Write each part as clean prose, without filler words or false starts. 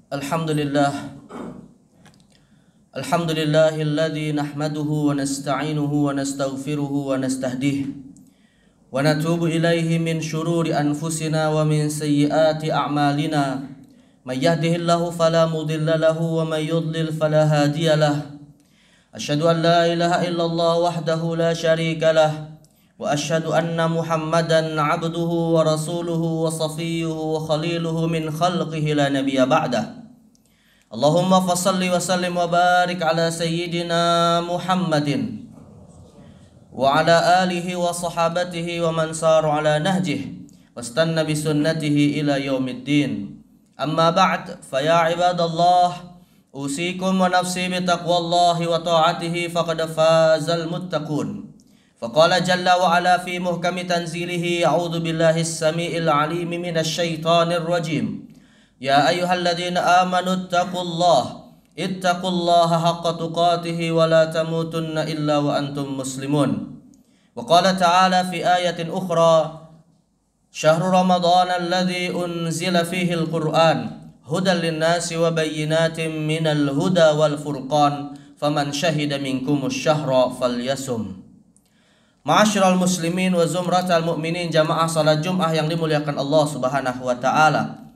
Alhamdulillah. Alhamdulillahilladzi nahmaduhu wa nasta'inuhu wa nastaghfiruhu wa nastahdihi wa natubu ilaihi min syururi anfusina wa min sayyiati a'malina. May yahdihillahu fala mudilla lahu wa may yudlil fala hadiya lah. Asyhadu an la ilaha illallah wahdahu la syarika lah wa asyhadu anna Muhammadan 'abduhu wa rasuluhu wa safiyyuhu wa khaliluhu min khalqihi la nabiyya ba'dah. Allahumma fassalli wa sallim wa barik ala sayyidina Muhammadin wa ala alihi wa sahabatihi wa man saru ala nahjih wastanna bi sunnatihi ila yaumiddin. Amma ba'd, fa ya ibadallah, usikum wa nafsi bi taqwallahi wa ta'atihi faqad fazal muttaqun. Faqala jalla wa ala fi muhkami tanzilihi, a'udzu billahi as-sami'il 'alim minasy syaithanir rajim. Ya ayyuhalladzina amanu ittaqullaha haqqa tuqatih wa la tamutunna illa wa antum muslimun. Wa qala ta'ala fi ayatin ukhra, syahrul ramadan alladzi unzila fihi al-Qur'an hudan lin-nasi wa bayyinatin minal huda wal furqan faman syahida minkumus syahra falyasum. Ma'asyiral muslimin wa zumratal mu'minin, jamaah salat Jumat yang dimuliakan Allah Subhanahu wa taala.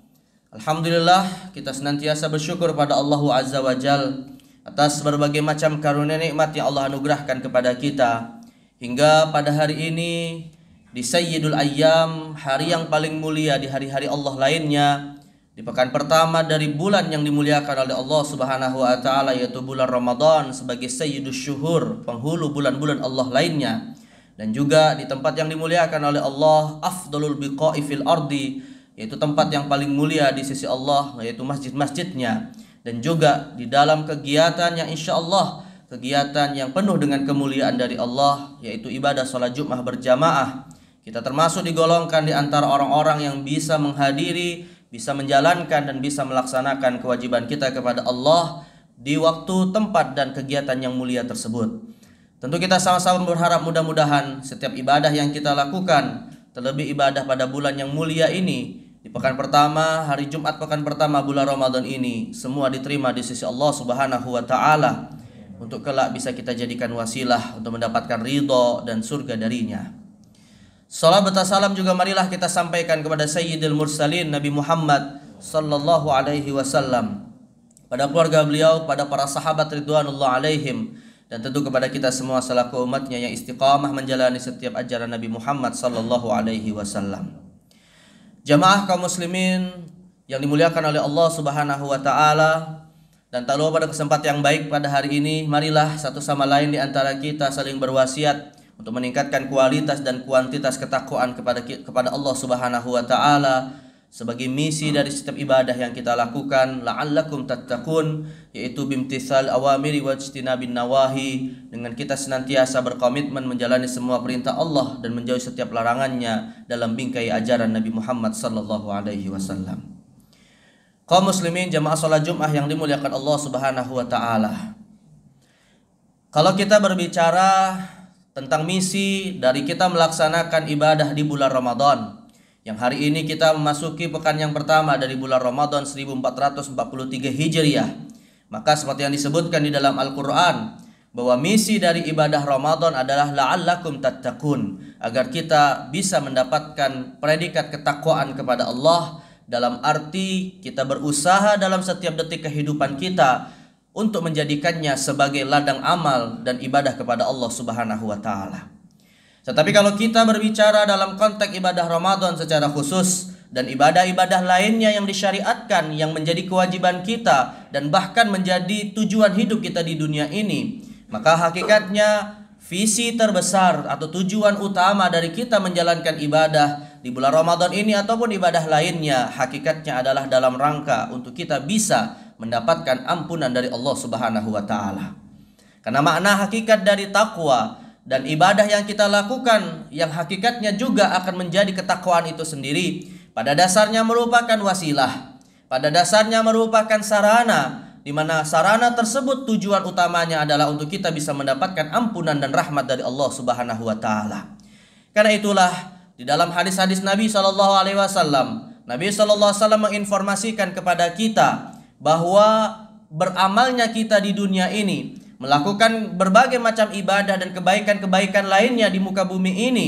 Alhamdulillah, kita senantiasa bersyukur pada Allah Azza wa Jal atas berbagai macam karunia nikmat yang Allah anugerahkan kepada kita. Hingga pada hari ini di Sayyidul Ayyam, hari yang paling mulia di hari-hari Allah lainnya, di pekan pertama dari bulan yang dimuliakan oleh Allah Subhanahu wa taala, yaitu bulan Ramadan sebagai Sayyidus Syuhur, penghulu bulan-bulan Allah lainnya. Dan juga di tempat yang dimuliakan oleh Allah, afdalul biqa'i fil ardi, yaitu tempat yang paling mulia di sisi Allah, yaitu masjid-masjidnya. Dan juga di dalam kegiatan yang insya Allah kegiatan yang penuh dengan kemuliaan dari Allah, yaitu ibadah sholat Jumat berjamaah. Kita termasuk digolongkan di antara orang-orang yang bisa menghadiri, bisa menjalankan dan bisa melaksanakan kewajiban kita kepada Allah di waktu, tempat dan kegiatan yang mulia tersebut. Tentu kita sama-sama berharap mudah-mudahan setiap ibadah yang kita lakukan, terlebih ibadah pada bulan yang mulia ini, di pekan pertama, hari Jumat pekan pertama bulan Ramadan ini, semua diterima di sisi Allah Subhanahu wa taala, untuk kelak bisa kita jadikan wasilah untuk mendapatkan ridha dan surga darinya. Salam serta salam juga marilah kita sampaikan kepada Sayyidil Mursalin Nabi Muhammad sallallahu alaihi wasallam, pada keluarga beliau, pada para sahabat ridwanullah alaihim, dan tentu kepada kita semua selaku umatnya yang istiqamah menjalani setiap ajaran Nabi Muhammad sallallahu alaihi wasallam. Jamaah kaum muslimin yang dimuliakan oleh Allah Subhanahu wa taala, dan tak lupa pada kesempatan yang baik pada hari ini, marilah satu sama lain di antara kita saling berwasiat untuk meningkatkan kualitas dan kuantitas ketakwaan kepada Allah Subhanahu wa taala sebagai misi dari setiap ibadah yang kita lakukan, la'allakum tattaqun, yaitu bimtithal awamiri wa ijtinabin nawahi, dengan kita senantiasa berkomitmen menjalani semua perintah Allah dan menjauhi setiap larangannya dalam bingkai ajaran Nabi Muhammad sallallahu alaihi wasallam. Kaum muslimin jamaah salat Jumat yang dimuliakan Allah Subhanahu wa taala. Kalau kita berbicara tentang misi dari kita melaksanakan ibadah di bulan Ramadan, yang hari ini kita memasuki pekan yang pertama dari bulan Ramadan 1443 Hijriah, maka seperti yang disebutkan di dalam Al-Quran, bahwa misi dari ibadah Ramadan adalah la'allakum tattaqun, agar kita bisa mendapatkan predikat ketakwaan kepada Allah, dalam arti kita berusaha dalam setiap detik kehidupan kita untuk menjadikannya sebagai ladang amal dan ibadah kepada Allah Subhanahu wa taala. Tetapi kalau kita berbicara dalam konteks ibadah Ramadan secara khusus dan ibadah-ibadah lainnya yang disyariatkan, yang menjadi kewajiban kita dan bahkan menjadi tujuan hidup kita di dunia ini, maka hakikatnya visi terbesar atau tujuan utama dari kita menjalankan ibadah di bulan Ramadan ini ataupun ibadah lainnya, hakikatnya adalah dalam rangka untuk kita bisa mendapatkan ampunan dari Allah Subhanahu wa taala. Karena makna hakikat dari takwa dan ibadah yang kita lakukan, yang hakikatnya juga akan menjadi ketakwaan itu sendiri, pada dasarnya merupakan wasilah, pada dasarnya merupakan sarana, di mana sarana tersebut tujuan utamanya adalah untuk kita bisa mendapatkan ampunan dan rahmat dari Allah Subhanahu wa taala. Karena itulah di dalam hadis-hadis Nabi sallallahu alaihi wasallam, Nabi sallallahu alaihi wasallam menginformasikan kepada kita bahwa beramalnya kita di dunia ini, melakukan berbagai macam ibadah dan kebaikan-kebaikan lainnya di muka bumi ini,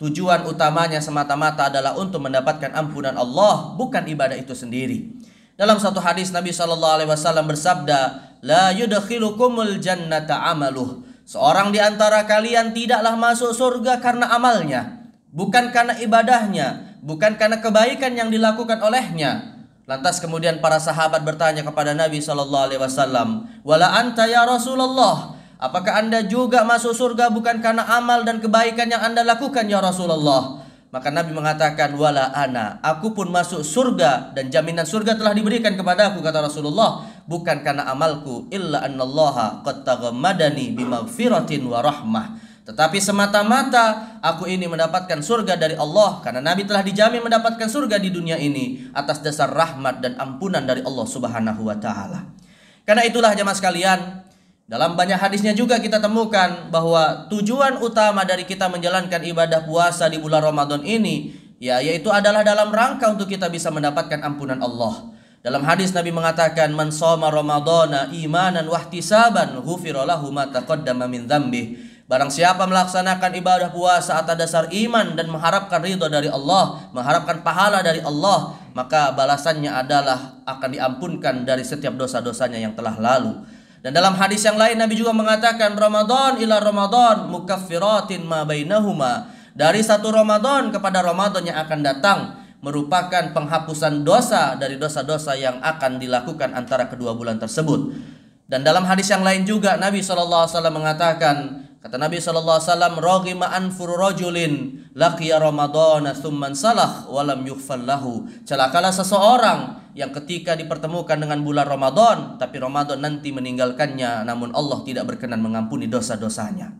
tujuan utamanya semata-mata adalah untuk mendapatkan ampunan Allah, bukan ibadah itu sendiri. Dalam satu hadis Nabi SAW bersabda, la yudkhilukumul jannata amaluh. Seorang di antara kalian tidaklah masuk surga karena amalnya, bukan karena ibadahnya, bukan karena kebaikan yang dilakukan olehnya. Lantas kemudian para sahabat bertanya kepada Nabi SAW, wala anta ya Rasulullah, apakah anda juga masuk surga bukan karena amal dan kebaikan yang anda lakukan ya Rasulullah? Maka Nabi mengatakan, wala ana, aku pun masuk surga dan jaminan surga telah diberikan kepada aku, kata Rasulullah, bukan karena amalku, illa annallaha qad taghammadani bimaghfiratin wa rahmah, tetapi semata-mata aku ini mendapatkan surga dari Allah karena Nabi telah dijamin mendapatkan surga di dunia ini atas dasar rahmat dan ampunan dari Allah Subhanahu wa taala. Karena itulah jemaah sekalian, dalam banyak hadisnya juga kita temukan bahwa tujuan utama dari kita menjalankan ibadah puasa di bulan Ramadan ini yaitu adalah dalam rangka untuk kita bisa mendapatkan ampunan Allah. Dalam hadis Nabi mengatakan, man shoma ramadhana imanan wahtisaban ghufira lahu ma taqaddama min dzambih. Barang siapa melaksanakan ibadah puasa atas dasar iman dan mengharapkan ridha dari Allah, mengharapkan pahala dari Allah, maka balasannya adalah akan diampunkan dari setiap dosa-dosanya yang telah lalu. Dan dalam hadis yang lain Nabi juga mengatakan, Ramadan ila Ramadan mukaffiratin ma bainahuma. Dari satu Ramadan kepada Ramadan yang akan datang merupakan penghapusan dosa dari dosa-dosa yang akan dilakukan antara kedua bulan tersebut. Dan dalam hadis yang lain juga Nabi SAW mengatakan, kata Nabi SAW, raghima anfur rajulin laqiya ramadhana thumman salah walam yughfar lahu. Celakalah seseorang yang ketika dipertemukan dengan bulan Ramadan, tapi Ramadan nanti meninggalkannya, namun Allah tidak berkenan mengampuni dosa-dosanya.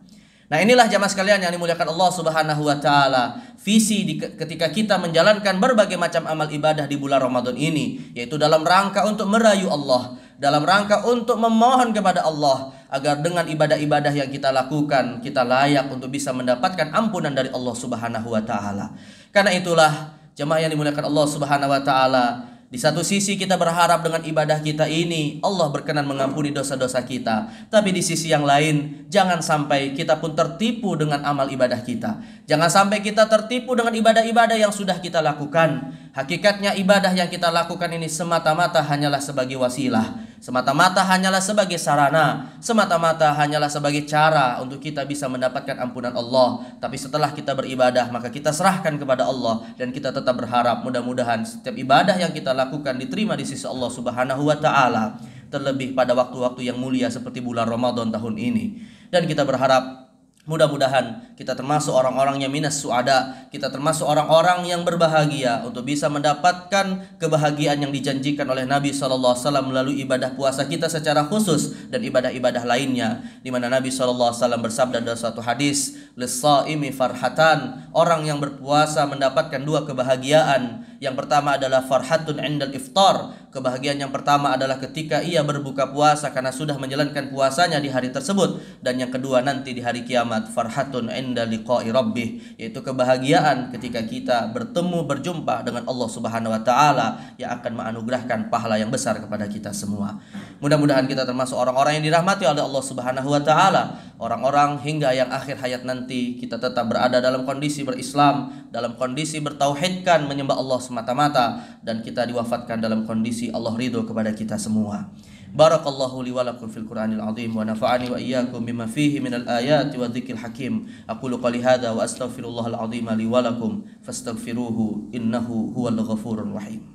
Nah, inilah jamaah sekalian yang dimuliakan Allah Subhanahu wa taala, visi ketika kita menjalankan berbagai macam amal ibadah di bulan Ramadan ini, yaitu dalam rangka untuk merayu Allah, dalam rangka untuk memohon kepada Allah agar dengan ibadah-ibadah yang kita lakukan kita layak untuk bisa mendapatkan ampunan dari Allah Subhanahu wa taala. Karena itulah jemaah yang dimuliakan Allah Subhanahu wa taala, di satu sisi kita berharap dengan ibadah kita ini Allah berkenan mengampuni dosa-dosa kita, tapi di sisi yang lain jangan sampai kita pun tertipu dengan amal ibadah kita. Jangan sampai kita tertipu dengan ibadah-ibadah yang sudah kita lakukan. Hakikatnya ibadah yang kita lakukan ini semata-mata hanyalah sebagai wasilah, semata-mata hanyalah sebagai sarana, semata-mata hanyalah sebagai cara untuk kita bisa mendapatkan ampunan Allah. Tapi setelah kita beribadah, maka kita serahkan kepada Allah dan kita tetap berharap mudah-mudahan setiap ibadah yang kita lakukan diterima di sisi Allah Subhanahu wa taala, terlebih pada waktu-waktu yang mulia seperti bulan Ramadan tahun ini. Dan kita berharap mudah-mudahan kita termasuk orang-orang yang minas suada, kita termasuk orang-orang yang berbahagia untuk bisa mendapatkan kebahagiaan yang dijanjikan oleh Nabi SAW melalui ibadah puasa kita secara khusus dan ibadah-ibadah lainnya, di mana Nabi SAW bersabda dalam suatu hadis, lis-shaimi farhatan, orang yang berpuasa mendapatkan dua kebahagiaan. Yang pertama adalah farhatun indal iftar, kebahagiaan yang pertama adalah ketika ia berbuka puasa karena sudah menjalankan puasanya di hari tersebut. Dan yang kedua nanti di hari kiamat, farhatun inda liqa'i rabbih, yaitu kebahagiaan ketika kita bertemu berjumpa dengan Allah Subhanahu wa taala yang akan menganugerahkan pahala yang besar kepada kita semua. Mudah-mudahan kita termasuk orang-orang yang dirahmati oleh Allah Subhanahu wa taala, orang-orang hingga yang akhir hayat nanti kita tetap berada dalam kondisi berislam, dalam kondisi bertauhidkan, menyembah Allah semata-mata, dan kita diwafatkan dalam kondisi Allah ridho kepada kita semua. Barakallahu li wa lakum fil Qur'anil azim wa nafa'ani wa iyyakum bima fihi minal ayati wa dzikril hakim. Aqulu qali hadza wa astaghfirullahal azim li wa lakum fastaghfiruhu innahu huwal ghafurur rahim.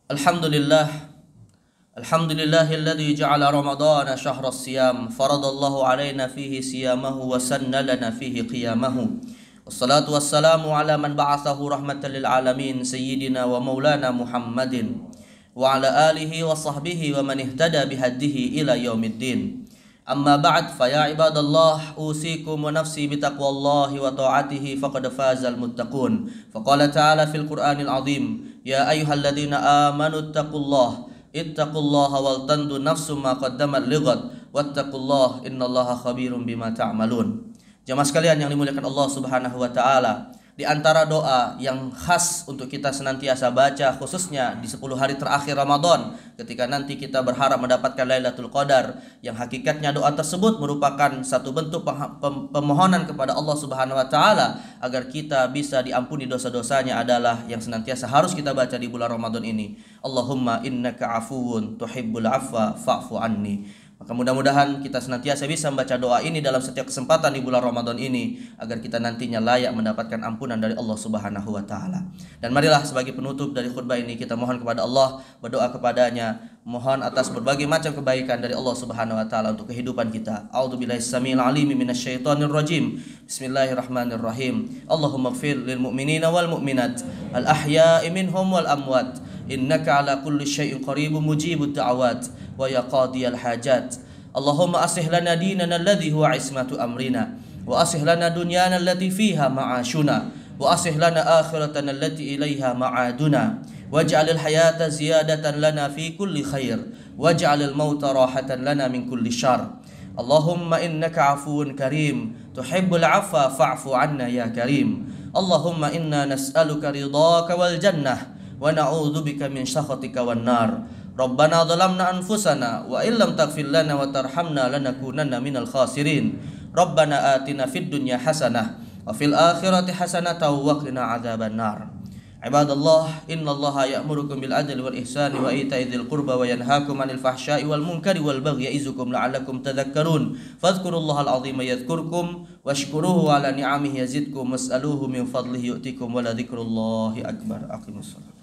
Alhamdulillahilladzi ja'ala ramadhana syahras siyam faradallahu alaina fihi siyamahu wa sanna lana fihi qiyamahu. Wassalatu wassalamu ala man ba'athahu rahmatan lil alamin sayyidina wa maulana Muhammadin wa ala alihi wa sahbihi wa man ihtada bihadihi ila yaumiddin. Amma ba'd, fa ya ibadallah, usikum wa nafsi bitaqwallahi wa ta'atihi faqad fazal muttaqun. Faqala ta'ala fil Qur'anil azim, ya ayyuhalladzina amanu ittaqullaha wal tandu nafsum ma qaddamat lighad wattaqullaha innallaha khabirum bima ta'malun. Jamaah sekalian yang dimuliakan Allah Subhanahu wa taala, di antara doa yang khas untuk kita senantiasa baca khususnya di 10 hari terakhir Ramadan, ketika nanti kita berharap mendapatkan Lailatul Qadar, yang hakikatnya doa tersebut merupakan satu bentuk pemohonan kepada Allah Subhanahu wa taala agar kita bisa diampuni dosa-dosanya, adalah yang senantiasa harus kita baca di bulan Ramadan ini. Allahumma innaka afuwun tuhibbul afwa fa'fu anni. Maka mudah-mudahan kita senantiasa bisa membaca doa ini dalam setiap kesempatan di bulan Ramadan ini, agar kita nantinya layak mendapatkan ampunan dari Allah Subhanahu wa taala. Dan marilah sebagai penutup dari khutbah ini kita mohon kepada Allah, berdoa kepadanya, mohon atas berbagai macam kebaikan dari Allah Subhanahu wa taala untuk kehidupan kita. A'udzubillahi samil alimi minasyaitonir rajim. Bismillahirrahmanirrahim. Allahumma ighfir lil mu'minina wal mu'minat al ahya'i minhum wal amwat. Innaka ala kulli syai'in qaribun mujibud da'awat wa ya qadiyal hajat. Allahumma aslih lana dinana alladhi huwa ismatu amrina, wa aslih lana dunyana allati fiha ma'ashuna, wa aslih lana akhiratana allati ilaiha ma'aduna, waj'alil hayata ziyadatan lana fi kulli khair, waj'alil mauta rahatan lana min kulli syarr. Allahumma innaka afuwun karim tuhibbul afwa fa'fu anna ya karim. Allahumma inna nas'aluka ridhaka wal jannah wa na'udzubika min sakhatika wan nar. Rabbana dhalamna anfusana wa illam taghfir lana wa tarhamna lanakunanna minal khasirin. Rabbana atina fid dunya hasanah wa fil akhirati hasanah wa qina adzaban nar. Ibadallah, innallaha ya'murukum bil adli wal ihsani wa ita'i dzil qurba wa yanhaakum 'anil fahsya'i wal munkari wal bagyi ya'izukum la'allakum tadhakkarun. Fadhkurullahal 'azima yadhkurkum washkuruhu 'ala ni'amihi yazidkum was'aluhu min fadlihi yu'tikum wa la dzikrullahi akbar. Aqimussalah.